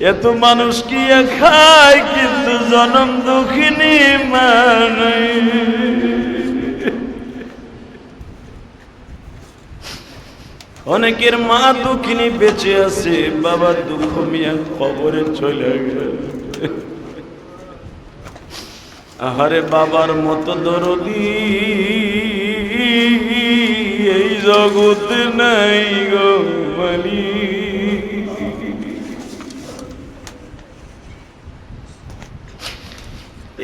এত মানুষ কি খায় কিন্তু জনম দুঃখিনী মা নাই। অনেকের মা দুঃখিনী বেঁচে আছে, বাবা দুঃখ মিয়া কবরে চলে গেল। আহারে বাবার মতো দরদি এই জগতে নাই গো মালিক।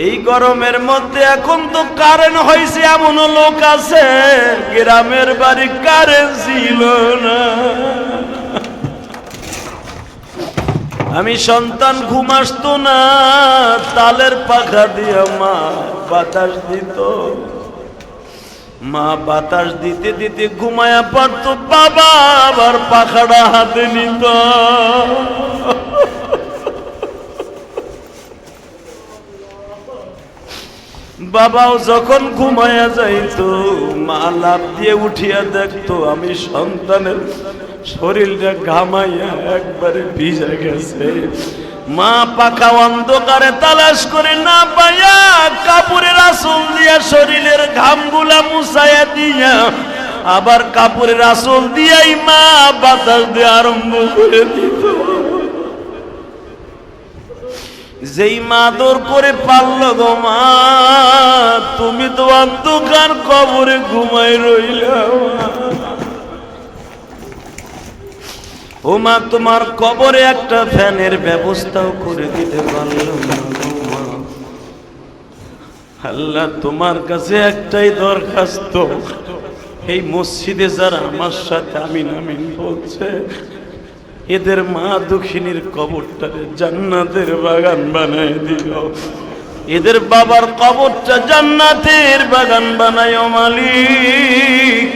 এই গরমের মধ্যে এখন তো কারেন্ট হয়েছে, এমনও লোক আছে গ্রামের বাড়ি কারেন্ট ছিল না। আমি সন্তান ঘুম আসতো না, তালের পাখা দিয়ে মা বাতাস দিত। মা বাতাস দিতে দিতে ঘুমায়া পড়তো, বাবা আবার পাখাটা হাতে নিত। বাবাও যখন ঘুমায়া যাইতো, মা লাফ দিয়ে উঠিয়া দেখতো আমি সন্তানের শরীরটা ঘামাইয়া একবারে ভিজে গেছে। মা পাখা অন্ধকারে তালাশ করে না পাইয়া কাপড়ের আঁচল দিয়া শরীরের ঘামগুলা মুছাইয়া দিয়া আবার কাপড়ের আঁচল দিয়াই মা বাতাস দিয়ে আরম্ভ করে দিত। যেই মা দৌড় করে পারল গো মা, তুমি তো অন্ধকার কবরে ঘুমাই রইলা। ও মা, তোমার কবরে একটা ফ্যানের ব্যবস্থাও করে দিতে পারলাম না। আল্লাহ, তোমার কাছে একটাই দরখাস্ত, এই মসজিদে যারা আমার সাথে আমিন আমিন বলছে, এদের মা দুঃখিনীর কবরটারে জান্নাতের বাগান বানায় দিও। এদের বাবার কবরটা জান্নাতের বাগান বানায় মালিক।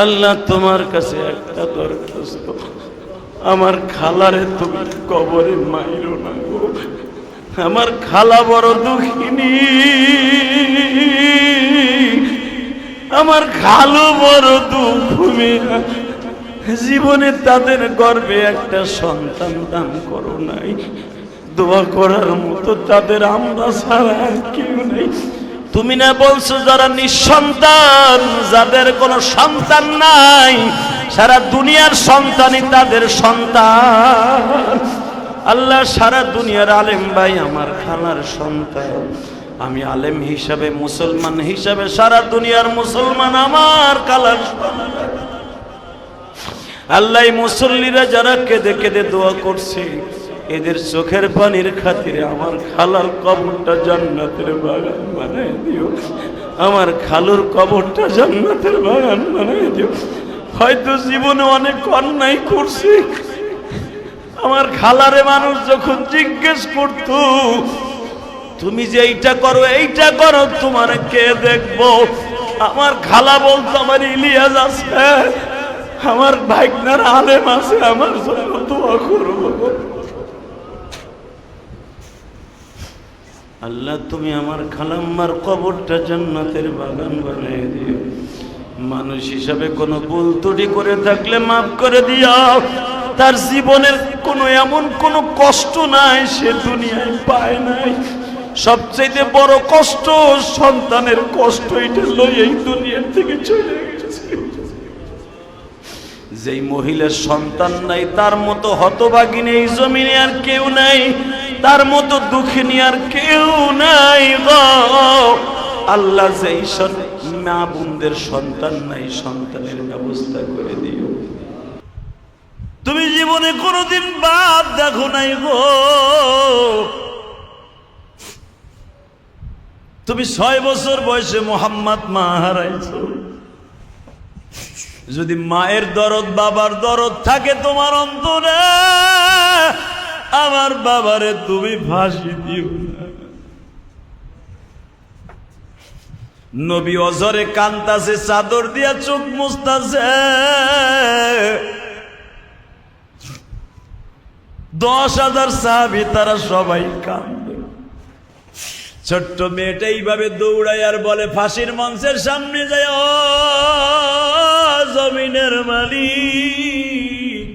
আল্লাহ, তোমার কাছে একটা দরখাস্ত, আমার খালারে তুমি কবরে মাইরো না গো। আমার খালা বড় দুঃখিনী, আমার খালু বড় দুঃখী। জীবনে তাদের গর্ভে একটা সন্তান দান করো নাই, দোয়া করার মতো তাদের আমরা ছাড়া কেউ নেই। তুমি না বলছো যারা নিঃসন্তান, যাদের কোনো সন্তান নাই, সারা দুনিয়ার সন্তানই তাদের সন্তান। আল্লাহ, সারা দুনিয়ার আলেম ভাই আমার খালার সন্তান। আমি আলেম হিসাবে, মুসলমান হিসাবে সারা দুনিয়ার মুসলমান আমার খালার সন্তান। আল্লাহ, মুসল্লিরা যারা কেঁদে কেঁদে দোয়া করছে, এদের চোখের পানির খাতিরে আমার খালার কবরটা জান্নাতের বাগান বানায় দিও। আমার খালুর কবরটা জান্নাতের বাগান বানায় দিও। হয়তো জীবনে অনেক অন্যায় করছি, আমার খালারে মানুষ যখন জিজ্ঞেস করতো তুমি যে এইটা করো এইটা করো, তোমার কে দেখবো, আমার খালা বলতো আমার ইলিয়াস আছে, আমার ভাইগনার আলেম আছে, আমার জন্য দোয়া করবো। আল্লাহ, তুমি আমার খালাম্মার কবরটা জান্নাতের বাগান বানিয়ে দিও। মানুষ হিসাবে কোনো ভুল ত্রুটি করে থাকলে মাফ করে দিও। তার জীবনের কোনো এমন কোনো কষ্ট নাই সে দুনিয়ায় পায় নাই। সবচেয়ে বড় কষ্ট সন্তানের কষ্ট, এটা লই এই দুনিয়া থেকে চলে গেছে। যেই মহিলার সন্তান নাই তার মতো হতভাগিনী এই জমিনে আর কেউ নাই, তার মতো দুঃখিনী আর কেউ নাই গো আল্লাহ। যেই মা বোনদের সন্তান নাই, সন্তানের ব্যবস্থা করে দিও। তুমি জীবনে কোনোদিন বাপ দেখো নাই গো, তুমি 6 বছর বয়সে মোহাম্মদ মা হারাইছো। যদি মায়ের দরদ বাবার দরদ থাকে তোমার অন্তরে, আমার বাবারে তুমি ফাঁসি দিও না। নবী অজরে কান্তাছে, চাদর দিয়া চোখ মুছতাছে, 10,000 সাহাবী তারা সবাই কান্দে। ছোট্ট মেয়েটা এইভাবে দৌড়ায় আর বলে ফাঁসির মঞ্চের সামনে যায়, ও জমিনের মালিক,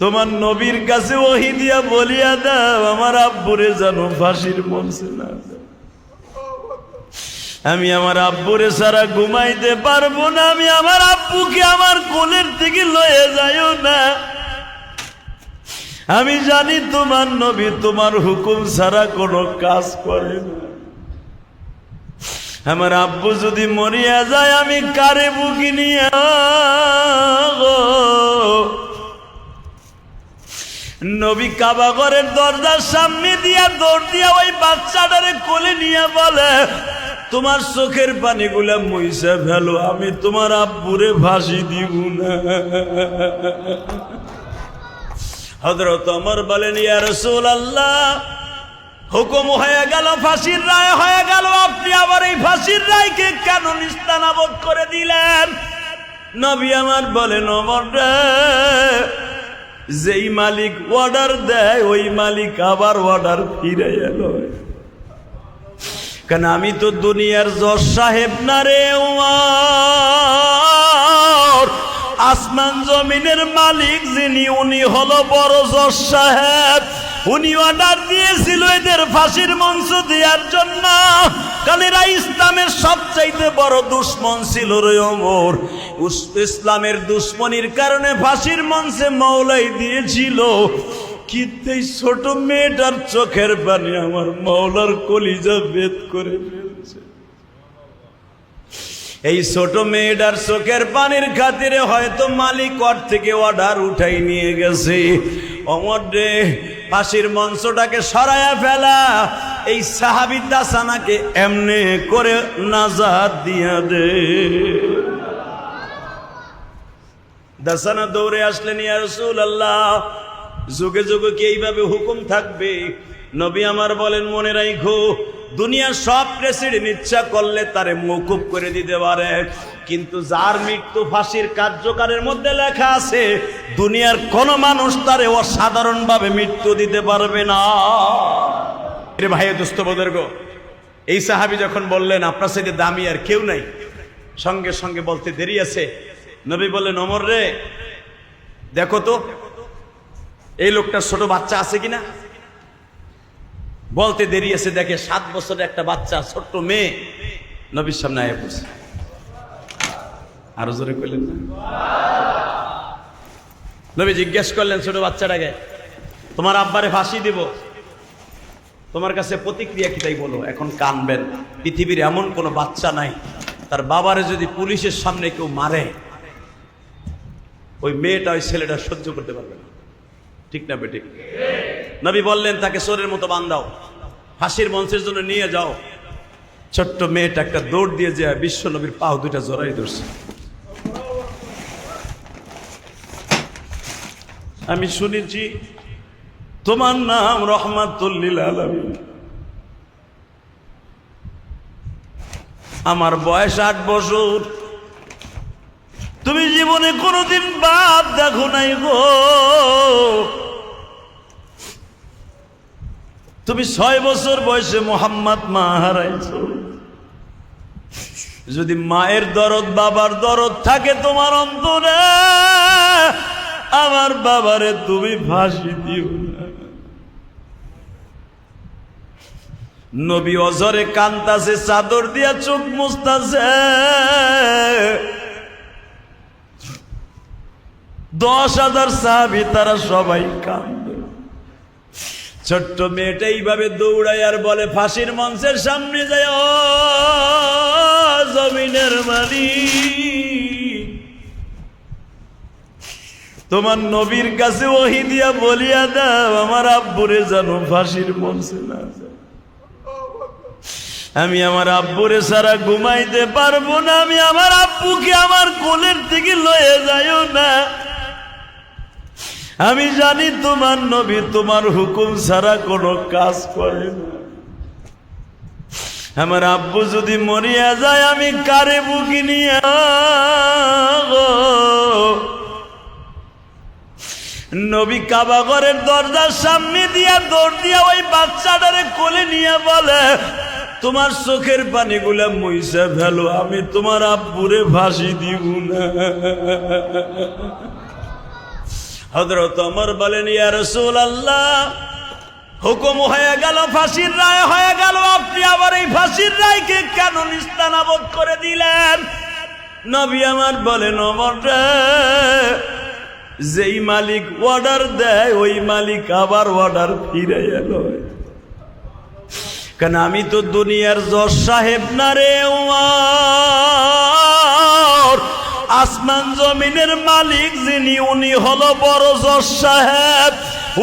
তোমার নবীর কাছে ওহী দিয়া বলিয়া দাও আমার আব্বুরে যেন ফাঁসির মঞ্চে না যায়। আমি আমার আব্বুরে ছাড়া ঘুমাইতে পারবো না, আমি আমার আব্বুকে আমার কোলের থেকে লয়ে যাইও না। আমি জানি তোমার নবী তোমার হুকুম ছাড়া কোনো কাজ করে না। আমার আব্বু যদি মরিয়া যায় আমি কারে বুকি নিয়ে নবী কাবা ঘরের দরজার সামনে দিয়া দৌড় দিয়া ওই বাচ্চাটারে কোলে নিয়ে বলে তোমার চোখের পানিগুলা মুইসা ফেলো, আমি তোমার আব্বুরে ফাঁসি দিব না। হযরত ওমর বলেন ইয়া রাসূলুল্লাহ, হুকুম হয়ে গেল, ফাঁসির রায় হয়ে গেল, আপনি আবার এই ফাঁসির রায়কে কেন নিস্তানাবুদ করে দিলেন? নবী আমার বলেন ওমর রে, যেই মালিক অর্ডার দেয় ওই মালিক আবার অর্ডার ফিরাইয়া লয়। কেন আমি তো দুনিয়ার জজ সাহেব না রে ওমর, আসমান জমিনের মালিক যিনি উনি হলো বড় জজ সাহেব। উনি অর্ডার দিয়েছিল এদের ফাঁসির মঞ্চ দেওয়ার জন্য, কারণ এরা ইসলামের সবচাইতে বড় দুশ্মন ছিল রে ওমর। ইসলামের দুশ্মনির কারণে ফাঁসির মঞ্চে মওলাই দিয়েছিল, কিন্তু এই ছোট মেয়েটার চোখের পানি আমার মওলার কলিজা ভেদ করে ফেলছে। এই ছোট মেয়েটার চোখের পানির খাতিরে হয়তো মালিক ওর থেকে অর্ডার উঠাই নিয়ে গেছে। ওমর রে, ফাঁসির মঞ্চটাকে সরায়া ফেলা, এই সাহাবী দাসানাকে এমনে করে নাজাত দিয়া দে। দাসানা দৌড়ে আসলেন ইয়া রাসূলুল্লাহ, যুগে যুগে কি এইভাবে হুকুম থাকবে? নবী আমার বলেন মনে রাখো, দুনিয়ার সব প্রেসিডেন্ট ইচ্ছা করলে তারে মওকুফ করে দিতে পারে, কিন্তু যার মৃত্যু ফাঁসির কার্যকারের মধ্যে লেখা আছে দুনিয়ার কোন মানুষ তারে অসাধারণভাবে মৃত্যু দিতে পারবে না। রে ভাই দোস্ত বুজুর্গ, এই সাহাবী যখন বললেন আপনার সাথে দামি আর কেউ নাই, সঙ্গে সঙ্গে বলতে দেরি আছে। নবী বললেন ওমর রে, দেখো তো এই লোকটার ছোট বাচ্চা আছে কিনা। বলতে দেরি আছে, দেখে 7 বছরের একটা বাচ্চা, ছোট্ট মেয়ে নবীর সামনে আয়া পড়ছে। আরো জোরে কইলেন না? নবী জিজ্ঞেস করলেন ছোট বাচ্চাটাকে, তোমার আব্বারে ফাঁসি দিব, তোমার কাছে প্রতিক্রিয়া কি তাই বলো। এখন কানবেন, পৃথিবীর এমন কোনো বাচ্চা নাই তার বাবারে যদি পুলিশের সামনে কেউ মারে ওই মেয়েটা ওই ছেলেটা সহ্য করতে পারবে না, ঠিক না বেঠিক? নবী বললেন তাকে চোরের মতো বান্ধাও, ফাঁসির মঞ্চের জন্য নিয়ে যাও। ছোট্ট মেয়েটা একটা দৌড় দিয়ে যায় বিশ্ব নবীর পাও দুইটা জড়াই ধরছে। আমি শুনেছি তোমার নাম রহমাতুল লিল আলামিন, আমার বয়স 8 বছর, তুমি জীবনে কোনোদিন বাপ দেখো নাই গো। তুমি 6 বছর বয়সে মোহাম্মদ মা হারাইছো। যদি মায়ের দরদ বাবার দরদ থাকে তোমার অন্তরে, আমার বাবারে তুমি ফাঁসি দিও না। নবী অজরে কান্তাছে, চাদর দিয়া চোখ মুছতাছে। 10,000 সাহাবী তারা সবাই কান্দে। ছোট্ট মেয়েটা এইভাবে দৌড়ায় আর বলে ফাঁসির মঞ্চের সামনে যায়, ও জমিনের মালিক, তোমার নবীর কাছে ওহী দিয়া বলিয়া দাও আমার আব্বুরে যেন ফাঁসির মঞ্চে না যায়। আমি আমার আব্বুরে ছাড়া ঘুমাইতে পারবো না, আমি আমার আব্বুকে আমার কোলের থেকে লয়ে যাইও না। আমি জানি তোমার নবী তোমার হুকুম ছাড়া কোনো কাজ করে না। আমার আব্বু যদি মরিয়া যায় আমি কারে বুকি নিয়ে নবী কাবা ঘরের দরজার সামনে দিয়া দৌড় দিয়া ওই বাচ্চাটারে কোলে নিয়ে বলে তোমার চোখের পানিগুলা মুইসা ফেলো, আমি তোমার আব্বুরে ফাঁসি দিব না। হযরত ওমর বলেন, ইয়া রাসূলুল্লাহ, হুকুম হয়ে গেল, ফাঁসির রায় হয়ে গেল, আপনি আবার এই ফাঁসির রায়কে কেন নিস্তানাবুদ করে দিলেন? নবী আমার বলেন, ওমর রে, যেই মালিক অর্ডার দেয় ওই মালিক আবার অর্ডার ফিরে এলো। কেন আমি তো দুনিয়ার জজ সাহেব না রে ওমর, আসমান জমিনের মালিক যিনি উনি হলো বড় জজ সাহেব।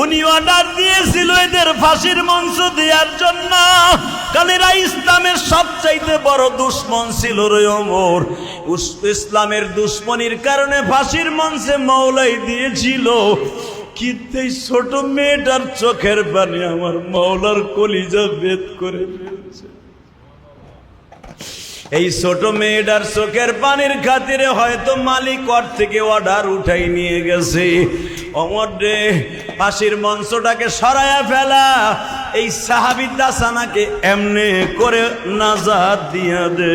উনি অর্ডার দিয়েছিল এদের ফাঁসির মঞ্চ দেওয়ার জন্য, কারণ এরা ইসলামের সবচাইতে বড় দুশ্মন ছিল রে ওমর। ইসলামের দুশ্মনির কারণে ফাঁসির মঞ্চে মওলাই দিয়েছিল। কিন্তু এই ছোট মেয়েটার চোখের পানি আমার মওলার কলিজা ভেদ করে ফেলছে। এই ছোট মেয়েটার চোখের পানির খাতিরে হয়তো মালিক ওর থেকে অর্ডার উঠাই নিয়ে গেছে। ওমর রে, ফাঁসির মঞ্চটাকে সরায়া ফেলা, এই সাহাবী দাসানাকে এমনে করে নাজাত দিয়া দে।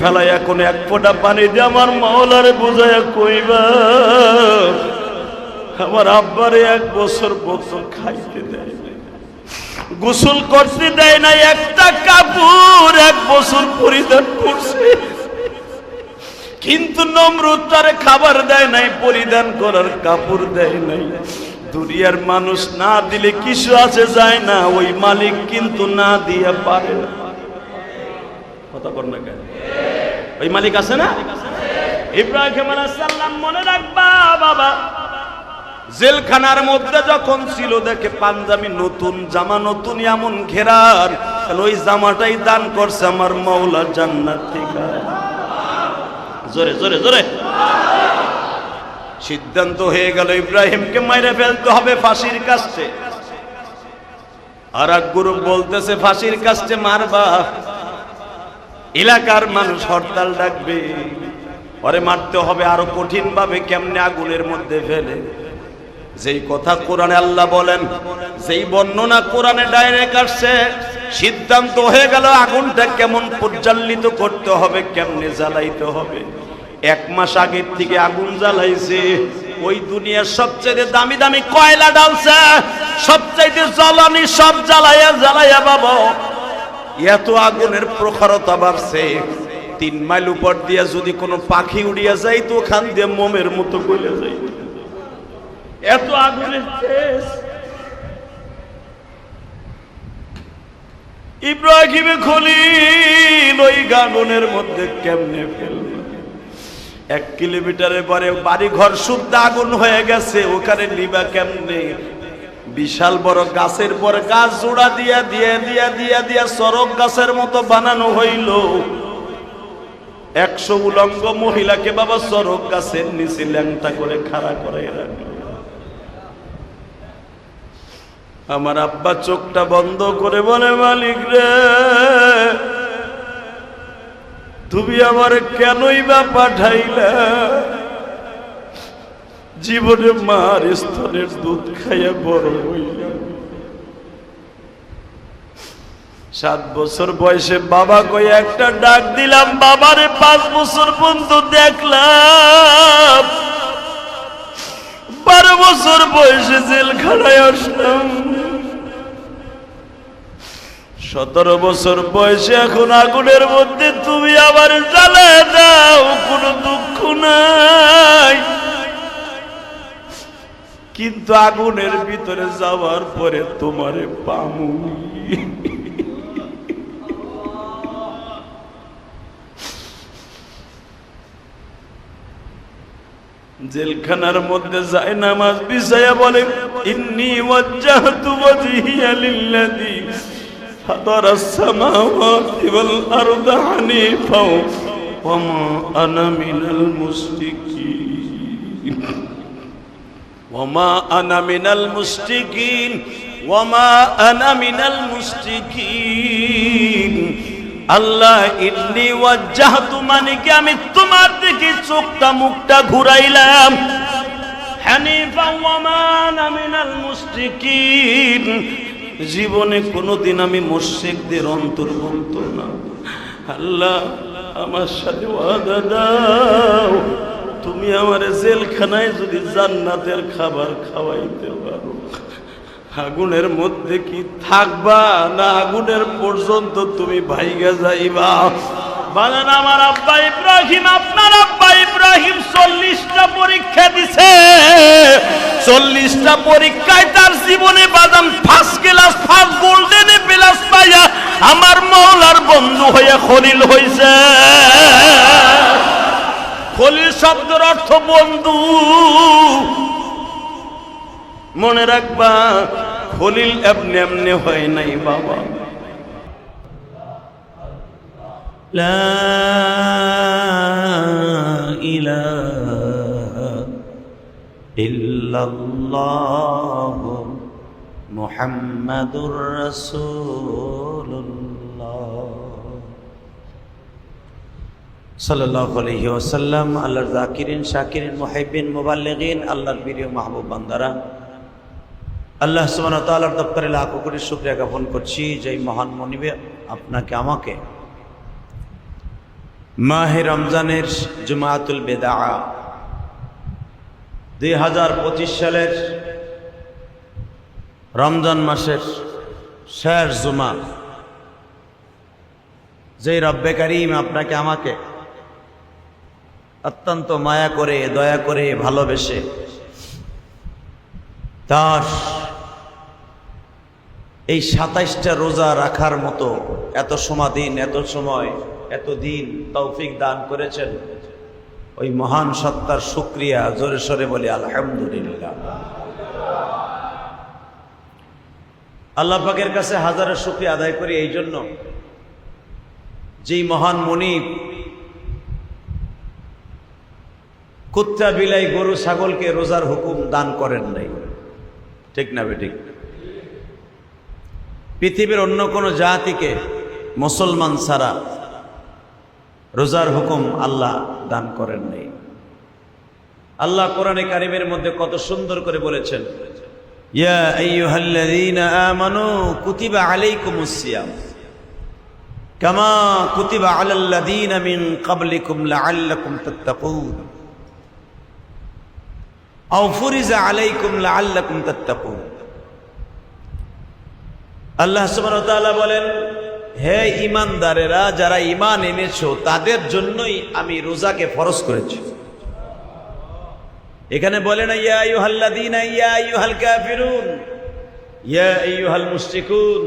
ফেলাই এখন এক ফোঁটা পানি দিয়ে আমার মাওলারে বুঝাইয়া কইবা আমার আব্বারে 1 বছর বছর খাইতে দেয় না, গোসল করতে দেয় না, একটা কাপড় 1 বছর পরিধান করছে, কিন্তু নমরুদ তারে খাবার দেয় নাই, পরিধান করার কাপড় দেয় নাই। দুনিয়ার মানুষ না দিলে কিছু আছে যায় না, ওই মালিক কিন্তু না দিয়ে পারে না। কথা বল না কেন? ওই মালিক আছে না? ইব্রাহিম আলাইহিস সালাম মনে রাখবা বাবা, জেলখানার মধ্যে যখন ছিল দেখে পাঞ্জাবি নতুন, জামা নতুন, এমন ঘেরার, ওই জামাটাই দান করছে আমার মাওলা জান্নাত থেকে। জোরে জোরে জোরে। সিদ্ধান্ত হয়ে গেল ইব্রাহিমকে মাইরে ফেলতে হবে ফাঁসির কাস্টে। আর এক গ্রুপ বলতেছে ফাঁসির কাস্টে মারবা, এলাকার মানুষ হরতাল ডাকবে, পরে মারতে হবে আরো কঠিন ভাবে, কেমনে আগুনের মধ্যে ফেলে। যেই কথা কোরআনে আল্লাহ বলেন, যেই বর্ণনা কোরআনে ডাইরেক্ট আসছে, সিদ্ধান্ত হয়ে গেল আগুনটা কেমন পরিচালিত করতে হবে, কেমনে জ্বালাইতে হবে। 1 মাস আগের থেকে আগুন জ্বালাইছে, ওই দুনিয়ার সবচেয়ে দামি দামি কয়লা ঢালছে, সবচাইতে জ্বালানি সব জ্বালাইয়া জ্বালাইয়া বাবা এত আগুনের প্রখরতা বাড়ছে। 3 মাইল উপর দিয়া যদি কোনো পাখি উড়িয়া যায় তো ওখান দিয়ে মোমের মতো গলে যায়, এত আগুনের তেজ। ইব্রাহিমে খলিল ওই আগুনের মধ্যে কেমনে ফেলবে? 1 কিলোমিটারের পরে বাড়ি ঘর শুদ্ধ আগুন হয়ে গেছে, ওখানে নিবা কেমনে? বিশাল বড় গাছের পর গাছ জোড়া দিয়া দিয়া দিয়া দিয়া দিয়া সরক গাছের মতো বানানো হইল। 100 উলঙ্গ মহিলাকে বাবা সরক গাছের নিচে ল্যাংটা করে খাড়া করে রাখলো। আমার আব্বা চোখটা বন্ধ করে বলে, মালিক রে, তুমি আমার কেনই বা পাঠাইলা? জীবনে মার স্তনের দুধ খাইয়া বড় হইলাম, 7 বছর বয়সে বাবা কই একটা ডাক দিলাম, বাবারে 5 বছর পর্যন্ত দেখলাম, 12 বছর বয়সে জেলখানায় আসলাম, 17 বছর বয়সে এখন আগুনের মধ্যে তুমি আবার জ্বালায় দাও, কোনো দুঃখ নাই, কিন্তু আগুনের ভিতরে যাওয়ার পরে তোমারে পামু। জেলখানার মধ্যে যায় নামাজ বিছায়া বলে, ইন্নী ওয়াজ্জাহতু ওয়াজহিয়া লিল্লাযী ফাতারাস সামাওয়াতি ওয়াল আরদা হানিফা ওয়া মা আনা মিনাল মুশরিকিন ওয়া মা আনা মিনাল মুশরিকিন ওয়া মা আনা মিনাল মুশরিকিন। আল্লাহ ইন্নী ওয়াজ্জাহতু মানে কি আমি তোমার দিকে চোখটা মুখটা ঘুরাইলাম, হানিফা ওয়া মা আনা মিনাল মুশরিকিন, জীবনে কোনোদিন আমি মুশরিকদের অন্তর্ভুক্ত না। আল্লাহ আমার সাথে ওয়াদা দাও, তুমি আমার জেলখানায় যদি জান্নাতের খাবার খাওয়াইতে পারো, আগুনের মধ্যে কি থাকবা না আগুনের পর্যন্ত তুমি ভাইগা যাইবা? বলেন আমার আব্বা ইব্রাহিম, আপনার আব্বা ইব্রাহিম 40টা পরীক্ষা দিছে, 40টা পরীক্ষায় তার জীবনে বাদাম first class first golden plus পাইয়া আমার মাওলার বন্ধু হয়ে খলিল হইছে। খলিল শব্দের অর্থ বন্ধু, মনে রাখবা খলিল এমনি এমনি হয় নাই বাবা। লা ইলাহা ইল্লাল্লাহ মুহাম্মাদুর রাসূলুল্লাহ সাল্লাল্লাহু আলাইহি ওয়াসাল্লাম। আল্লাহর যাকিরিন শাকিরিন মুহিব্বিন মুবাল্লিগিন, আল্লাহর প্রিয় মাহবুব বান্দারা, আল্লাহ সুবহানাহু ওয়া তাআলার দপ্তরে লাখো কোটি শুকরিয়া জ্ঞাপন করছি যে মহান মনিবে আপনাকে আমাকে মাহে রমজানের জুমাতুল বেদা 2025 সালের রমজান মাসের শেষ জুমা, যে রব্বে কারীম আপনাকে আমাকে অত্যন্ত মায়া করে দয়া করে ভালোবেসে তার এই 27টা রোজা রাখার মতো এত সমাদিন এত সময় এত দিন তৌফিক দান করেছেন, ওই মহান সত্তার শুকরিয়া জোরে সোরে বলি আলহামদুলিল্লাহ। আল্লাহ পাকের কাছে হাজারো শুকরিয়া আদায় করি এই জন্য, যেই মহান মুনিব কুত্তা বিলাই গরু ছাগলকে রোজার হুকুম দান করেন নাই, ঠিক না বেঠিক? পৃথিবীর অন্য কোনো জাতিকে মুসলমান ছাড়া রোজার হুকুম আল্লাহ দান করেন নাই। আল্লাহ কোরআনে কারিমের মধ্যে কত সুন্দর করে বলেছেন, ইয়া আইয়ুহাল্লাযীনা আমানু কুতিবা আলাইকুমুস সিয়াম কামা কুতিবা আলাল্লাযীনা মিন ক্বাবলিকুম লাআল্লাকুম তাত্তাকুন আও ফুরিজা আলাইকুম লাআল্লাকুম তাত্তাকুন। আল্লাহ সুবহানাহু ওয়া তাআলা বলেন, হে ঈমানদারেরা, যারা ঈমান এনেছো তাদের জন্যই আমি রোজাকে ফরজ করেছি। এখানে বলে না ইয়া আইয়ুহাল্লাযীনা, ইয়া আইয়ুহাল কাফিরুন, ইয়া আইয়ুহাল মুশরিকুন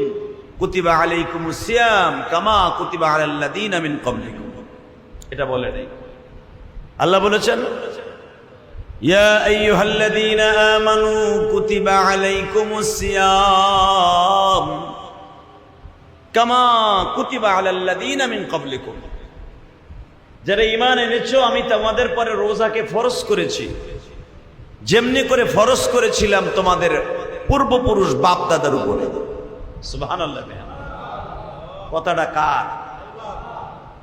কুতিবা আলাইকুমুস সিয়াম কামা কুতিবা আলাল্লাযীনা মিন ক্বাবলিকুম, এটা বলে নাই। আল্লাহ বলেছেন, ইয়া আইয়ুহাল্লাযীনা আমানু কুতিবা আলাইকুমুস সিয়াম কামা কুতিবা আলাল্লাযীনা মিন ক্বাবলিকুম, যারা ঈমান এনেছো আমি তোমাদের পরে রোজাকে ফরজ করেছি, যেমনি করে ফরজ করেছিলাম তোমাদের পূর্বপুরুষ বাপ দাদার উপরে। সুবহানাল্লাহ। কথাটা কার?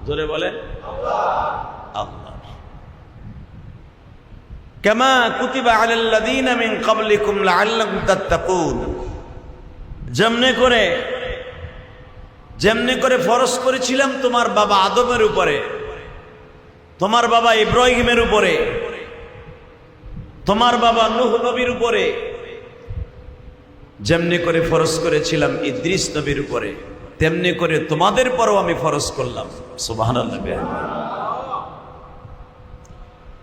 জোরে বলেন আল্লাহ। কামা কুতিবা আলাল্লাযীনা মিন ক্বাবলিকুম লাআল্লাকুম তাত্তাকুন, যেমনি করে ফরজ করেছিলাম তোমার বাবা আদমের উপরে, তোমার বাবা ইব্রাহিমের উপরে, তোমার বাবা নূহ নবীর উপরে, যেমনি করে ফরজ করেছিলাম ইদ্রিস নবীর উপরে, তেমনি করে তোমাদের পরও আমি ফরজ করলাম। সুবহানাল্লাহ।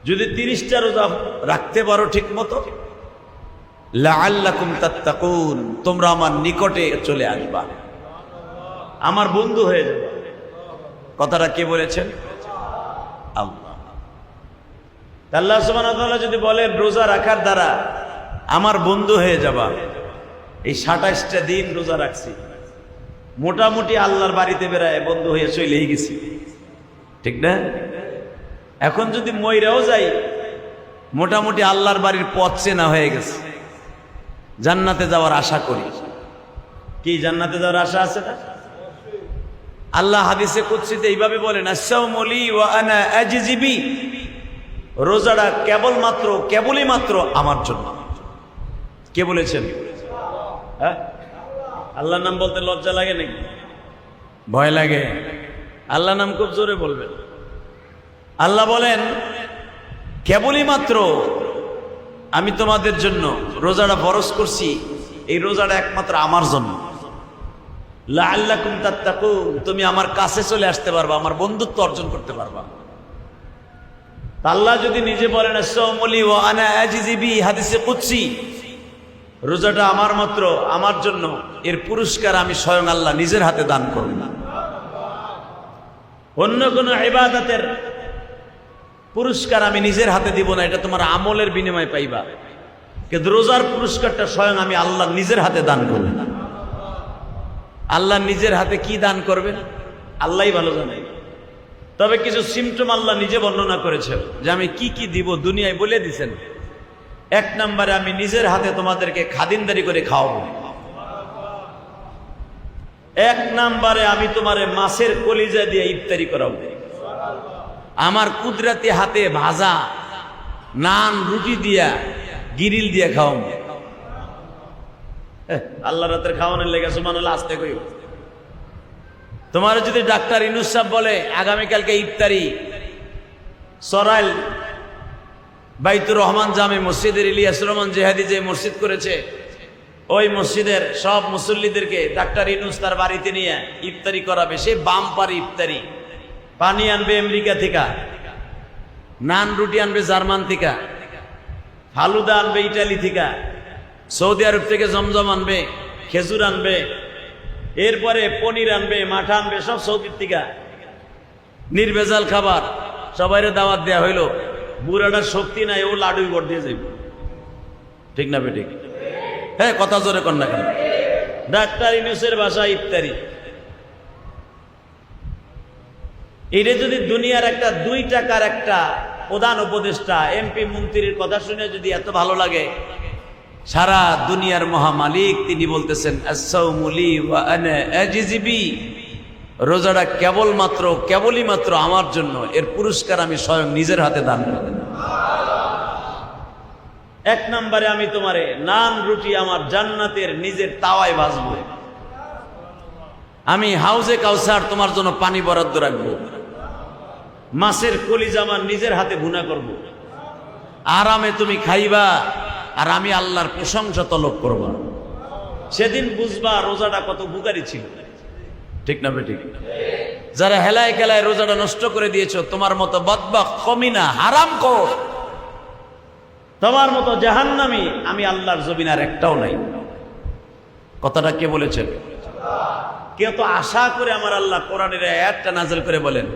যদি 30টা রোজা রাখতে পারো ঠিক মতো, লাআল্লাকুম তাত্তাকুন, তোমরা আমার নিকটে চলে আসবা, আমার বন্ধু হয়ে যাবে। কথাটা কে বলেছেন? আল্লাহ। আল্লাহ সুবহানাহু ওয়া তাআলা যদি বলেন রোজা রাখার দ্বারা আমার বন্ধু হয়ে যাবা, এই 27টা দিন রোজা রাখছি, মোটামুটি আল্লাহর বাড়িতে বেড়ায় বন্ধু হয়ে চলেই গেছি, ঠিক না? এখন যদি মইরাও যাই, মোটামুটি আল্লাহর বাড়ির পথ চেনা হয়ে গেছে, জান্নাতে যাওয়ার আশা করি। কি জান্নাতে যাওয়ার আশা আছে না? আল্লাহ হাদিসে কুদসিতে এইভাবে বলেন, আস-সাওমু লি ওয়া আনা আজজি বি, রোজাটা কেবলই মাত্র আমার জন্য। কে বলেছেন? হ্যাঁ, আল্লাহর নাম বলতে লজ্জা লাগে নাকি? ভয় লাগে? আল্লাহর নাম খুব জোরে বলবেন। আল্লাহ বলেন, কেবলই মাত্র আমি তোমাদের জন্য রোজাটা ফরজ করছি, এই রোজাটা একমাত্র আমার জন্য। লাআল্লাকুম তাত্তাকুন, তুমি আমার কাছে চলে আসতে পারবা, আমার বন্ধুত্ব অর্জন করতে পারবা। আল্লাহ যদি নিজে বলেন আস-সাওমু লি ওয়া আনা আজজি বি, হাদিসে কুদসি, রোজাটা আমার জন্য, এর পুরস্কার আমি স্বয়ং আল্লাহ নিজের হাতে দান করব। অন্য কোনো ইবাদতের পুরস্কার আমি নিজের হাতে দিব না, এটা তোমার আমলের বিনিময়ে পাইবা, কিন্তু রোজার পুরস্কারটা স্বয়ং আমি আল্লাহ নিজের হাতে দান করব। আল্লাহ নিজের হাতে কি দান করবেন আল্লাহই ভালো জানে, তবে কিছু সিমটম আল্লাহ নিজে বর্ণনা করেছেন যে আমি কি কি দিব, দুনিয়ায় বলে দিছেন। 1 নম্বরে আমি নিজের হাতে তোমাদেরকে খাদিমদারি করে খাওয়াবো। 1 নম্বরে আমি তোমারে মাছের কলিজা দিয়ে ইফতারি করাবো। আমার কুদরতি হাতে ভাজা নান রুটি দিয়া গিরিল দিয়া খাওয়াবো। আল্লাহ রাতের খাওয়ানোর লেগে সুবহানাল্লাহ, আস্তে কইও। তোমার যদি ডাক্তার ইউনূস সাহেব বলে আগামীকালকে ইফতারি সরাইল বাইতুর রহমান জামে মসজিদের ইলিয়াসুর রহমান জেহাদি যে মসজিদ করেছে ওই মসজিদের সব মুসল্লিদেরকে ডাক্তার ইউনূস তার বাড়িতে নিয়ে ইফতারি করাবে। সে বাম্পার ইফতারি, পানি আনবে আমেরিকা থেকে, নান রুটি আনবে জার্মান থেকে, ফালুদা আনবে ইটালি থেকে, সৌদি আরব থেকে জমজম আনবে, খেজুর আনবে, এরপরে পনির আনবে, মাঠা আনবে, সব সৌদির থেকে নির্ভেজাল খাবার। সবাইরে দাওয়াত দেয়া হইল। বুড়াটার শক্তি নাই, ও লাডুই ভর দিয়ে যাইব। ঠিক না বেঠিক? হ্যাঁ, কথা জোরে কর না কেন? ডাক্তার ইউনূসের বাসায় ইফতারি। এটা যদি দুনিয়ার একটা 2 টাকার একটা প্রধান উপদেষ্টা এমপি মন্ত্রীর কথা শুনে যদি এত ভালো লাগে, সারা দুনিয়ার মহামালিক তিনি বলতেছেন as-sawmu li wa ana ajzi bi, রোজাটা কেবলই মাত্র আমার জন্য, এর পুরস্কার আমি স্বয়ং নিজের হাতে দান করব। 1 নম্বরে আমি তোমারে নান রুটি আমার জান্নাতের নিজের তাওয়ায় ভাজবো। আমি হাউজে কাউসার তোমার জন্য পানি বরাদ্দ রাখবো। মাছের কলিজা আমার নিজের হাতে ভুনা করব। আরামে তুমি খাইবা, আর আমি আল্লাহর প্রশংসা তলব করব। সেদিন বুঝবা রোজাটা কত উপকারী ছিল। ঠিক না বেঠিক? যারা হেলায় খেলায় রোজাটা নষ্ট করে দিয়েছো, তোমার মতো বদবখ কমিনা হারামখোর, তোমার মতো জাহান্নামী আমি আল্লাহর জমিন আর একটাও নাই। কথাটা কে বলেছেন? কেউ তো আশা করে আমার আল্লাহ কোরআনের আয়াতটা নাযিল করে বলেন,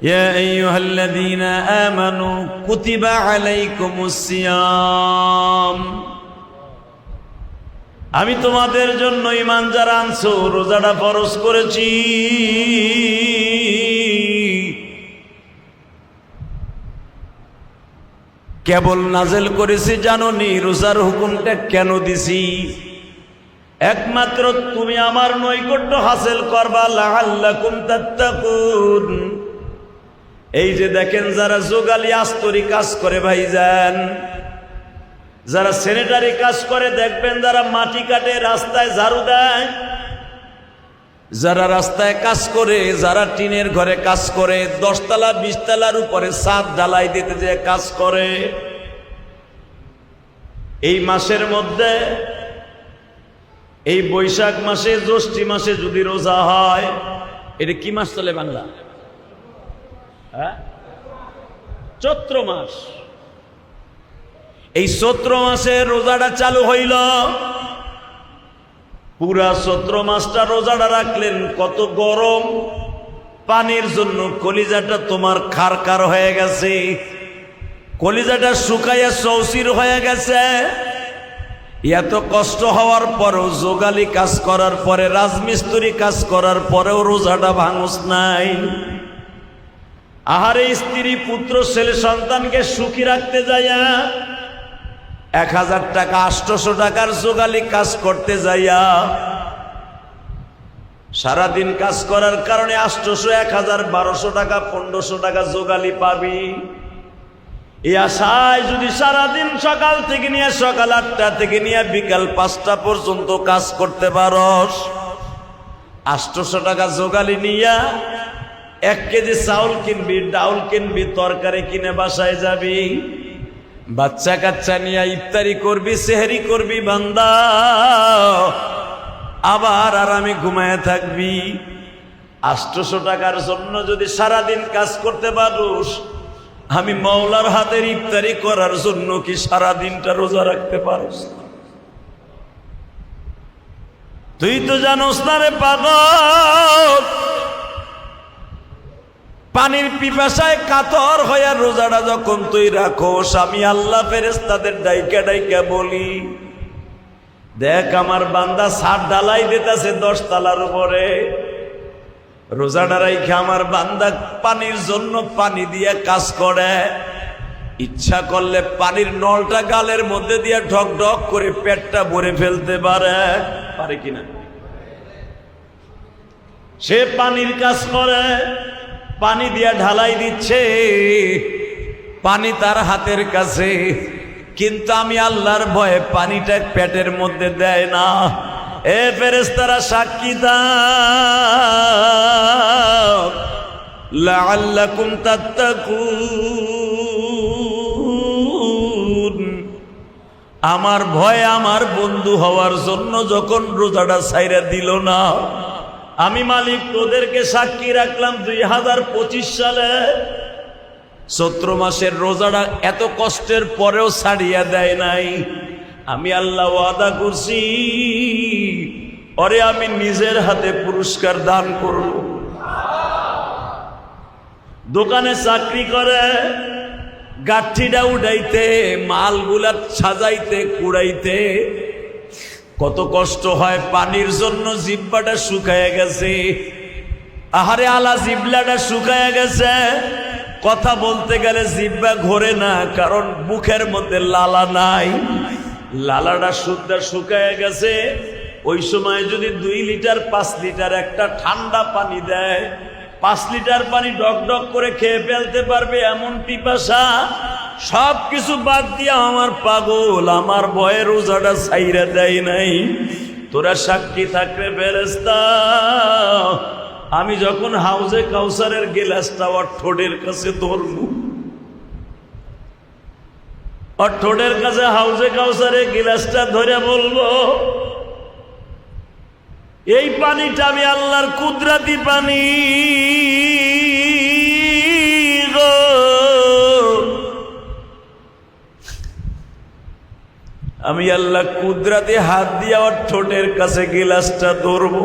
ইয়া আইয়ুহাল্লাযীনা আমানু কুতিবা আলাইকুমুস সিয়াম, আমি তোমাদের জন্য ঈমান যারা আনছো রোজাটা ফরজ করেছি। কেবল নাযিল করেছি জানোনি রোজার হুকুমটা কেন দিছি? একমাত্র তুমি আমার নৈকট্য হাসিল করবা, লাআল্লাকুম তাত্তাকুন। এই যে দেখেন যারা যোগালি আস্তরি কাজ করে ভাইজান, যারা স্যানিটারি কাজ করে, দেখবেন যারা মাটি কাটে, রাস্তায় ঝাড়ু দেয়, যারা রাস্তায় কাজ করে, যারা টিনের ঘরে কাজ করে, 10 তলা 20 তলার উপরে ছাদ ঢালাই দিতে যে কাজ করে, এই মাসের মধ্যে, এই বৈশাখ মাসে, জ্যৈষ্ঠ মাসে যদি রোজা হয়, এটা কি মাস চলে বাংলা? হ্যাঁ, চৈত্র মাস। এই চৈত্র মাসে রোজাটা চালু হইল। পুরা চৈত্র মাসটা রোজাটা রাখলেন, কত গরম, পানির জন্য কলিজাটা তোমার খারখার হয়ে গেছে, কলিজাটা শুকাইয়া চৌচির হয়ে গেছে। এত কষ্ট হওয়ার পরেও, যোগালি কাজ করার পরে, রাজমিস্ত্রি কাজ করার পরেও রোজাটা ভাঙস নাই। আহারে, স্ত্রী পুত্র ছেলে সন্তানকে সুখী রাখতে যাইয়া 1000 টাকা 800 টাকার যোগালি কাজ করতে যাইয়া, সারাদিন কাজ করার কারণে 800, 1000, 1200 টাকা, 1500 টাকা যোগালি পাবি। এই আশায় যদি সারাদিন সকাল থেকে নিয়ে সকাল 8টা থেকে নিয়ে বিকাল 5টা পর্যন্ত কাজ করতে পারস, 800 টাকা যোগালি নিয়া 1 কেজি চাউল কিনবি, ডাউল কিনবি, তরকারি কিনে বাসায় যাবি, বাচ্চা কাচ্চা নিয়ে ইফতারি করবি, সেহরি করবি বান্দা, আবার আরামে ঘুমায় থাকবি। 800 টাকার জন্য যদি সারাদিন কাজ করতে পারোস, আমি মাওলার হাতের ইফতারি করার জন্য কি সারাদিনটা রোজা রাখতে পারোস? তুই তো জানোস না রে পাগল, পানির পিপাসায় কাতর হইয়া রোজাটা যখন তুই রাখোস, আমি আল্লাহ ফেরেশতাদের ডাইকা ডাইকা বলি, দেখ আমার বান্দা ছাদ ঢালাই দিতেছে 10 তলার উপরে, রোজাটা রাইখা আমার বান্দা পানির জন্য পানি দিয়ে কাজ করে, ইচ্ছা করলে পানির নলটা গালের মধ্যে দিয়ে ঢক ঢক করে পেটটা ভরে ফেলতে পারে কিনা? সে পানির কাজ করে, পানি দিয়া ঢালাই দিচ্ছে, পানি তার হাতের কাছে, কিন্তু আমি আল্লাহর ভয়ে পানিটা পেটের মধ্যে দেয় না। এ ফেরেশতারা সাক্ষী দাও লাআল্লাকুম তাত্তাকুন। আমার ভয় আমার বন্ধু হওয়ার জন্য যখন রোজাটা ছাইরা দিল না, আমি মালিক তোদেরকে সাক্ষী রাখলাম 2025 সালে চৈত্র মাসের রোজাটা এত কষ্টের পরেও ছাড়িয়া দেয় নাই। আমি আল্লাহ ওয়াদা করছি ওরে আমি নিজের হাতে পুরস্কার দান করব। দোকানে চাকরি করে, গাঠিটা উঠাইতে, মালগুলা সাজাইতে কুড়াইতে কত কষ্ট হয়। পানির জন্য জিব্বাটা শুকায় গেছে, আহারে আলা জিব্লাটা শুকায় গেছে। কথা বলতে গেলে জিব্বা ঘোরে না, কারণ মুখের মধ্যে লালা নাই, লালাটা শুকায় গেছে। ওই সময় যদি 2 লিটার 5 লিটার একটা ঠান্ডা পানি দেয়, 5 লিটার পানি ডক ডক করে খেয়ে ফেলতে পারবে এমন পিপাসা। সব কিছু বাদ দিয়া আমার পাগল আমার ভয়ে রোজাটা ছাইরা দেয় নাই। তোরা সাক্ষী থাকবে ফেরেশতা, আমি যখন হাউজে কাউসারের গিলাসটা ওর ঠোঁটের কাছে ধরবো, ওর ঠোঁটের কাছে হাউজে কাউসারের গিলাসটা ধরে বলবো এই পানিটা আমি আল্লাহর কুদরতি পানি গো। আমি আল্লাহ কুদরতি হাত দিয়ে ওর ঠোঁটের কাছে গিলাসটা ধরবো।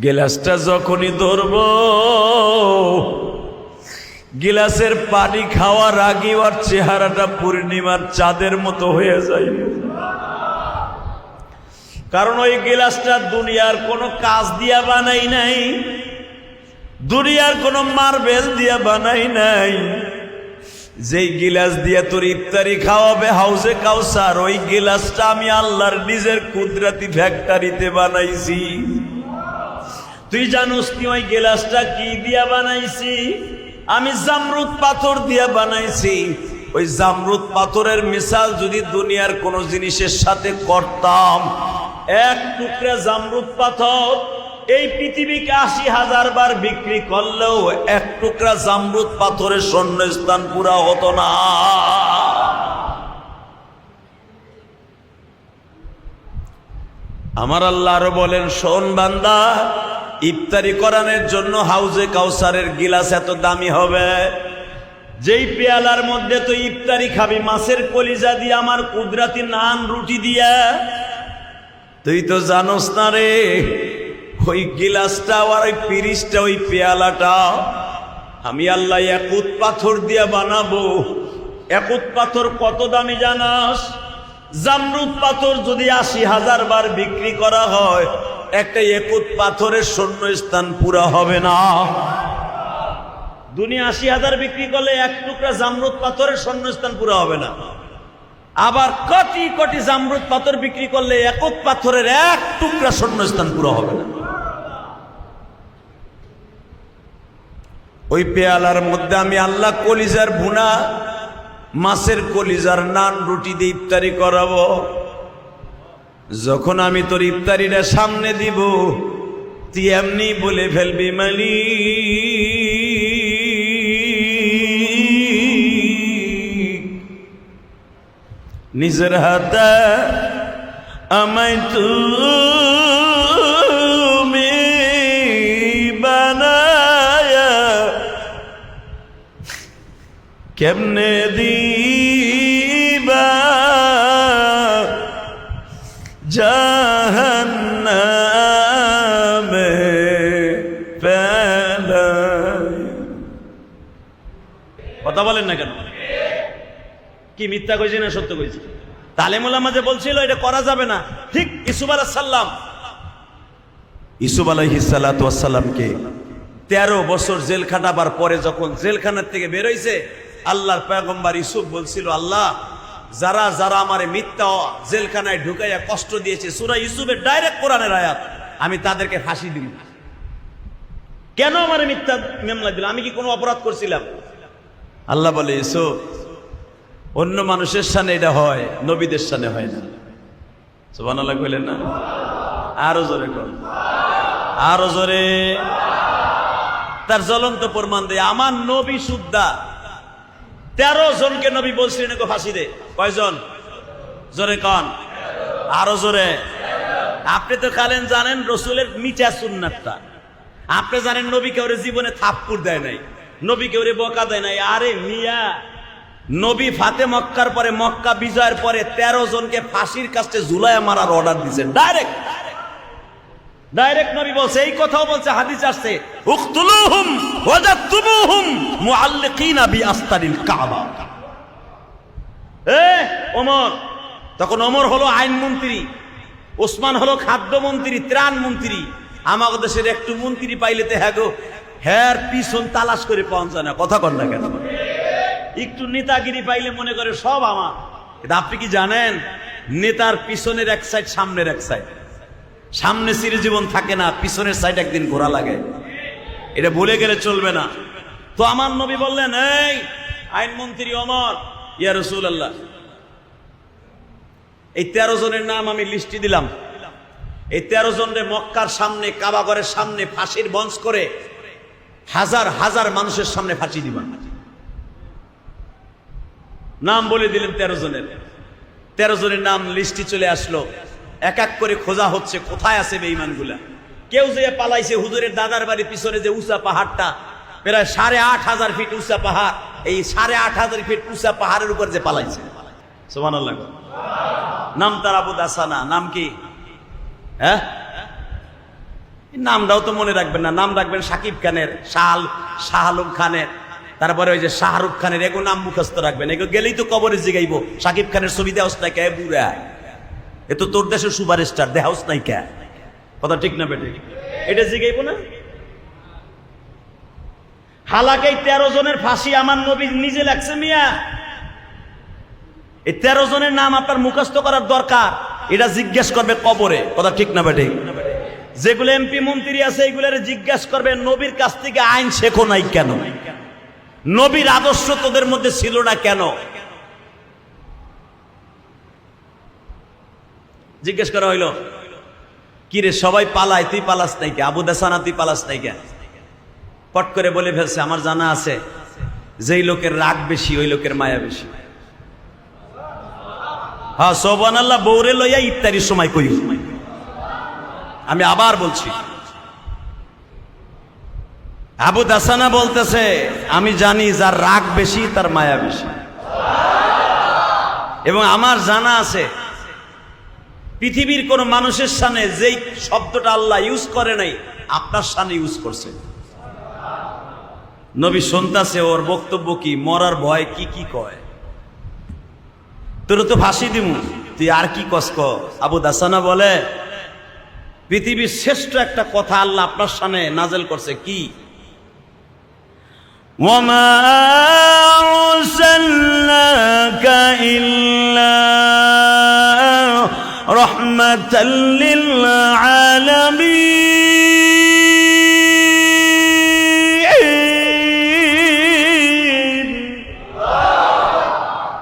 গিলাসটা যখনই ধরবো, গিলাসের পানি খাওয়ার আগে ওর চেহারাটা পূর্ণিমার চাঁদের মতো হয়ে যায়। কারণ ওই গিলাসটা দুনিয়ার কোনো কাজ দিয়া বানাই নাই, দুনিয়ার কোনো মার্বেল দিয়া বানাই নাই। যেই গিলাস দিয়া তোর ইফতারি খাওয়াবে হাউজে কাউসার, ওই গিলাসটা আমি আল্লাহর নিজের কুদরতি ফ্যাক্টরিতে বানাইছি। তুই জানোস কি ওই গিলাসটা কি দিয়া বানাইছি? আমি জামরুদ পাথর দিয়া বানাইছি। ওই জামরুদ পাথরের মিসাল যদি দুনিয়ার কোন জিনিসের সাথে করতাম, এক টুকরা জামরুদ পাথর এই পৃথিবীকে 80,000 বার বিক্রি করলেও এক টুকরা জামরুদ পাথরের শূন্যস্থান পুরা হতো না। আমার আল্লাহ আরো বলেন, শোন বান্দা, ইফতারি করানোর জন্য হাউজে কাউসারের গিলাস এত দামি হবে, যেই পেয়ালার মধ্যে তুই ইফতারি খাবি মাছের কলিজা দিয়ে, আমার কুদরতি নান রুটি দিয়া, তুই তো জানোস না রে ওই গিলাসটা আর ওই পিরিচটা ওই পেয়ালাটা আমি আল্লাহ একুত পাথর দিয়া বানাবো। একুত পাথর কত দামি জানাস? জামরুদ পাথর যদি 80,000 বার বিক্রি করা হয়, একটা একুত পাথরের শূন্যস্থান পুরা হবে না। দুনিয়া 80,000 বিক্রি করলে এক টুকরা জামরুদ পাথরের শূন্যস্থান পুরা হবে না। আবার কোটি কোটি জামরুদ পাথর বিক্রি করলে একুত পাথরের এক টুকরা শূন্যস্থান পুরা হবে না। ওই পেয়ালার মধ্যে আমি আল্লাহ কলিজার ভুনা মাছের কলিজার নান রুটি দিয়ে ইফতারি করাবো। যখন আমি তোর ইফতারিটা সামনে দিব, তুই এমনি বলে ফেলবি মালিক নিজের হাতে আমায় তুমি বানায়া কেমনে দিবা জাহান্নামে ফেলাই। কথা বলেন না কেন? কি মিথ্যা কইছি না সত্য কইছি? তালিমুল আমাজে বলছিল এটা করা যাবে না। ঠিক ইউসুফ আলাইহিস সালাম, ইউসুফ আলাইহিস সালাতু ওয়াস সালামকে 13 বছর জেল খাটাবার পরে যখন জেলখানার থেকে বের হইছে, আল্লাহর পয়গম্বর ইউসুফ বলছিল, আল্লাহ যারা যারা আমারে মিথ্যা জেলখানায় ঢুকাইয়া কষ্ট দিয়েছে, সূরা ইউসুফের ডাইরেক্ট কোরআনের আয়াত, আমি তাদেরকে ফাঁসি দিব। কেন আমারে মিথ্যা মামলা দিল? আমি কি কোনো অপরাধ করছিলাম? আল্লাহ বলে, ইউসুফ অন্য মানুষের সামনে এটা হয়, নবীদের সামনে হয় না। সুবহানাল্লাহ কইলেন না? আরো জোরে কর, আরো জোরে। তার জ্বলন্ত প্রমাণ দেয় আমার নবী সুদ্দা 13 জনকে নবী বলছিলেন গো ফাঁসি দে। কয়জন? জোরে কন, আরো জোরে। আপনি তো খালেন জানেন রসুলের মিঠা সুন্নাতটা, আপনি জানেন নবীকে ওরে জীবনে থাপ্পড় দেয় নাই, নবীকে ওরে বকা দেয় নাই। আরে মিয়া, নবী ফাতে মক্কার পরে, মক্কা বিজয়ের পরে 13 জনকে ফাঁসির কাছে ঝুলায় মারার অর্ডার দিয়েছেন ডাইরেক্ট নবী বলছে। এই কথাও বলছে, হাদিস আসছে, উকতুলুহুম ওয়াজাতুমুহুম মুআল্লিকিনা বিআস্তারিল কাবা। ওমর, তখন ওমর হলো আইনমন্ত্রী, ওসমান হলো খাদ্যমন্ত্রী, ত্রাণ মন্ত্রী। আমাদের দেশের একটু মন্ত্রী পাইলেতে হ্যাঁ গো, হ্যার পিছন তালাশ করে পাওয়া যায় না। কথা কর না কেন? একটু নেতাগিরি পাইলে মনে করে সব আমার। কিন্তু আপনি কি জানেন নেতার পিছনের এক সাইড, সামনের এক সাইড। সামনে চিরজীবন থাকে না, পিছনের সাইড একদিন ঘোরা লাগে। এটা ভুলে গেলে চলবে না। তো আমার নবী বললেন, এই আইনমন্ত্রী ওমর, ইয়া রাসূলুল্লাহ, এই 13 জনের নাম আমি লিস্টি দিলাম। এই 13 জনের মক্কার সামনে, কাবাগরের সামনে ফাঁসির মঞ্চ করে হাজার হাজার মানুষের সামনে ফাঁসি দিবা। নাম বলে দিলেন 13 জনের। 13 জনের নাম লিস্টি চলে আসলো। এক এক করে খোঁজা হচ্ছে কোথায় আছে বেঈমানগুলা। কেউ যে পালাইছে হুজুরের দাদার বাড়ির পিছনে যে উঁচা পাহাড়টা, প্রায় 8,500 ফিট উঁচা পাহাড়, এই 8,500 ফিট উঁচা পাহাড়ের উপর যে পালাইছে। সুবহানাল্লাহ। নাম তার আবু দাসানা। নাম কি? হ্যাঁ, নামটাও তো মনে রাখবেন না। নাম রাখবেন সাকিব খানের, শাহ আলম খানের, তারপরে ওই যে শাহরুখ খানের। এগো নাম মুখস্থ রাখবেন। এগো গেলেই তো কবরে জিগাইব, সাকিব খানের ছবি দেওয়াস নাই কে বুড়া, এ তো তোর দেশের সুপারস্টার, দেহাউস নাই কে। কথা ঠিক না বেটে? এটা জিগাইব না? হালাকে 13 জনের ফাঁসি আমার নবী নিজে লাগছে মিয়া। এই 13 জনের নাম আপনার মুখস্থ করার দরকার। এটা জিজ্ঞেস করবে কবরে। কথা ঠিক না বেটে? যেগুলো এমপি মন্ত্রী আছে এইগুলোর জিজ্ঞেস করবে নবীর কাছ থেকে আইন শেখো নাই কেন, নবীর আদর্শ তোদের মধ্যে ছিল না কেন। জিজ্ঞেস করা হইল, কি রে সবাই পালায়, তুই পালাস নাই কে? আবু দাসানা তুই পালাস নাই কে? পট করে বলে ফেলছে, আমার জানা আছে যেই লোকের রাগ বেশি ওই লোকের মায়া বেশি। হ্যাঁ, সুবহানাল্লাহ। বৌরে লইয়া ইফতারির সময় কই। আমি আবার বলছি, আবু দাসানা বলতেছে, আমি জানি যার রাগ বেশি তার মায়া বেশি। এবং আমার জানা আছে পৃথিবীর কোন মানুষের সামনে যেই শব্দটা আল্লাহ ইউজ করে নাই আপনার সামনে ইউজ করছে। নবী শুনতাছে ওর বক্তব্য কি, মরার ভয় কি কি কয়। তোর তো ফাঁসি দিমু, তুই আর কি কষ্ট। আবু দাসানা বলে, পৃথিবীর শ্রেষ্ঠ একটা কথা আল্লাহ আপনার সামনে নাজেল করছে। কি? ওয়ামা আরসালনাকা ইল্লা রাহমাতাল লিল আলামিন।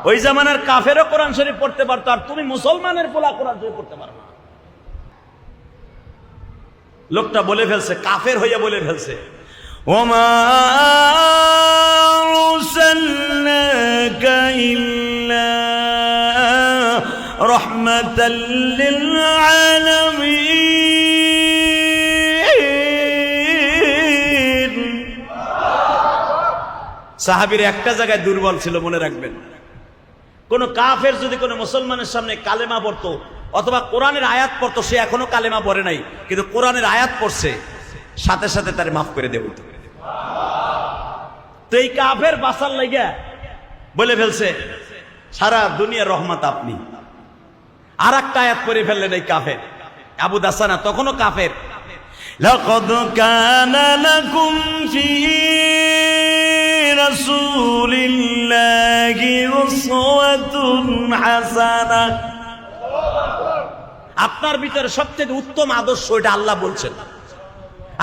ওই জামানার কাফেরও কোরআন শরীফ পড়তে পারতো, আর তুমি মুসলমানের পোলা কোরআন শরীফ পড়তে পারো না। লোকটা বলে ফেলছে, কাফের হইয়া বলে ফেলছে, ওমা আরসালনাকা ইল্লা রাহমাতাল লিল আলামিন। সাহাবীর একটা জায়গায় দুর্বল ছিল, মনে রাখবেন। কোন কাফের যদি কোন মুসলমানের সামনে কালেমা পড়তো অথবা কোরআনের আয়াত পড়তো, সে এখনো কালেমা পড়ে নাই কিন্তু কোরআনের আয়াত পড়ছে, সাথে সাথে তারে মাফ করে দেব। তো এই কাফের বাঁচার লাগা বলে ফেলছে, সারা দুনিয়ার রহমত আপনি। আর একটা আয়াত পড়ে ফেললেন এই কাফের আবু দাসানা, তখনও কাফের। লাকাদ কানা লাকুম ফি রাসূলিল্লাহি উসওয়াতুন হাসানাহ। আপনার ভিতরে সবচেয়ে উত্তম আদর্শ, এটা আল্লাহ বলছেন।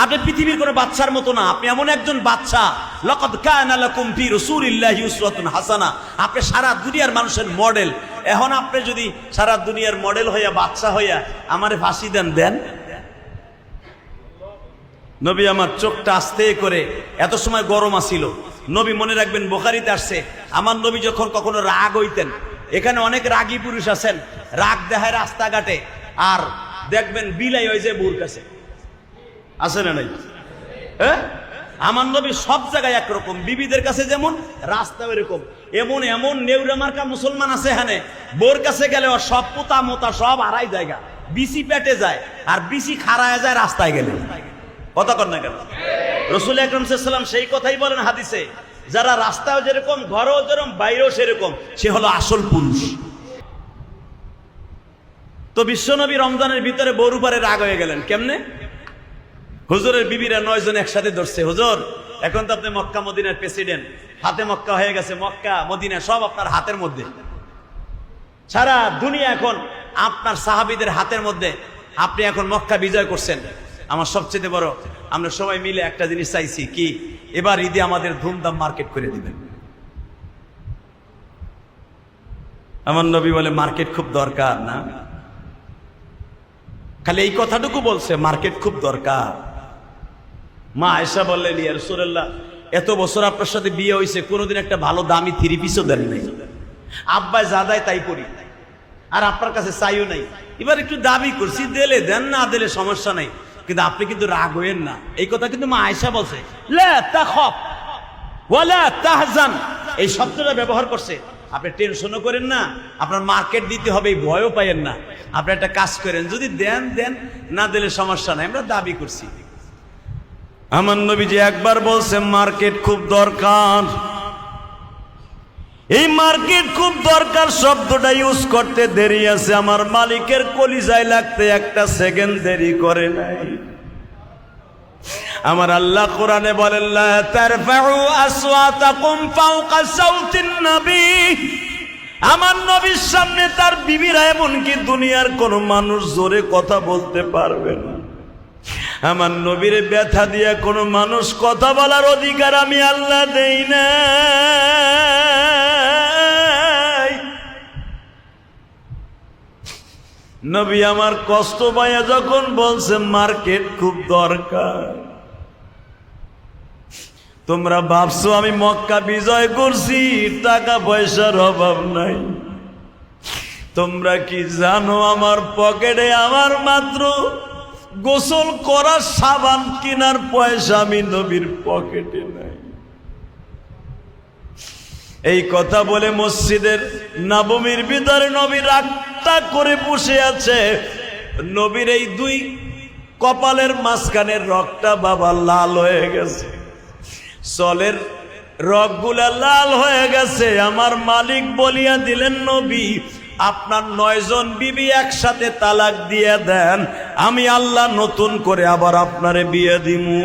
আপনি পৃথিবীর কোনো বাচ্চার মতো না, আপনি এমন একজন বাচ্চা। লাকাদ কানা লাকুম ফি রাসূলিল্লাহি উসওয়াতুন হাসানা, আপনি সারা দুনিয়ার মানুষের মডেল। এখন আপনি যদি সারা দুনিয়ার মডেল হইয়া বাচ্চা হইয়া আমারে ফাঁসি দেন। নবী আমার চোখটা আস্তে করে, এত সময় গরম আসিল। নবী মনে রাখবেন বুখারীতে আসছে, আমার নবী যখন কখনো রাগ হইতেন, এখানে অনেক রাগী পুরুষ আছেন, রাগ দেখায় রাস্তাঘাটে, আর দেখবেন বিলাই হয়ে যায় বুর কাছে, আছে না নাই? হ্যাঁ, আমার নবী সব জায়গায় একরকম, বিবিদের কাছে যেমন, রাস্তাও এরকম। এমন এমন নেউরা মার্কা মুসলমান আছে এখানে, বোর কাছে গেলে সব পোতা মোতা সব হারাই জায়গা, বিসি পেটে যায়, আর বিসি খাড়ায় যায় রাস্তায় গেলে। কথা কর না কেন? রাসূল আকরাম সাল্লাল্লাহু আলাইহি ওয়াসাল্লাম সেই কথাই বলেন হাদিসে, যারা রাস্তাও যেরকম, ঘরেও যেরকম, বাইরেও সেরকম, সে হলো আসল পুরুষ। তো বিশ্বনবী রমজানের ভিতরে বউর উপরে রাগ হয়ে গেলেন কেমনে? হুজুরের বিবিরা 9 জন একসাথে ধরছে, হুজুর এখন তো আপনি মক্কা মদিনার প্রেসিডেন্ট, হাতে মক্কা হয়ে গেছে, মক্কা মদিনা সব আপনার হাতের মধ্যে, সারা দুনিয়া এখন আপনার সাহাবীদের হাতের মধ্যে, আপনি এখন মক্কা বিজয় করছেন। আমার সবচেয়ে বড়, আমরা সবাই মিলে একটা জিনিস চাইছি, কি এবার ঈদে আমাদের ধুমধাম মার্কেট করে দিবেন। আমার নবী বলে মার্কেট খুব দরকার না, খালি এই কথাটুকু বলছে, মার্কেট খুব দরকার। মা আয়েশা বললেন, ইয়া রাসূলুল্লাহ, এত বছর আপনার সাথে বিয়ে হয়েছে, কোনোদিন একটা ভালো দামি 3 পিসও দেন নাই, আব্বাই যা দেয় তাই পরি, আর আপনার কাছে চাইও নাই, এবার একটু দাবি করছি, দিলে দেন, না দিলে সমস্যা নাই, কিন্তু আপনি কিন্তু রাগ হইেন না। এই কথা কিন্তু মা আয়েশা বলছে, লা তাখাফ ওয়ালা তাহজান, এই শব্দটা ব্যবহার করছে। আপনি টেনশনও করেন না, আপনার মার্কেট দিতে হবে এই ভয়ও পাইয়েন না, আপনি একটা কাজ করেন, যদি দেন দেন, না দিলে সমস্যা নাই, আমরা দাবি করছি। আমার নবীজি একবার বলছে মার্কেট খুব দরকার। এই মার্কেট খুব দরকার শব্দটা ইউজ করতে দেরি আছে, আমার মালিকের কলিজায় লাগতে একটা সেকেন্ড দেরি করে নাই। আমার আল্লাহ কোরআনে বলেন, লা তারফাউ আসওয়াতাকুম ফাওকা সাউতিন নবী, আমার নবীর সামনে তার বিবিরা এমনকি দুনিয়ার কোন মানুষ জোরে কথা বলতে পারবে না। আমার নবীর ব্যথা দিয়ে কোনো মানুষ কথা বলার অধিকার আমি আল্লাহ দেই না। নবী আমার কষ্ট পাইয়া যখন বলছে মার্কেট খুব দরকার, তোমরা ভাবছো আমি মক্কা বিজয় করছি, টাকা পয়সার অভাব নাই। তোমরা কি জানো আমার পকেটে আমার মাত্র গোসল করার সাবান কেনার পয়সা আমি নবীর পকেটে নাই। এই কথা বলে মসজিদের নববীর ভিতরে নবী রাগটা করে বসে আছে। নবীর এই 2 কপালের মাঝখানের রগটা বাবা লাল হয়ে গেছে, চলের রগগুলা লাল হয়ে গেছে। আমার মালিক বলিয়া দিলেন, নবী আপনার 9 জন বিবি একসাথে তালাক দিয়ে দেন, আমি আল্লাহ নতুন করে আবার আপনারে বিয়ে দিমু।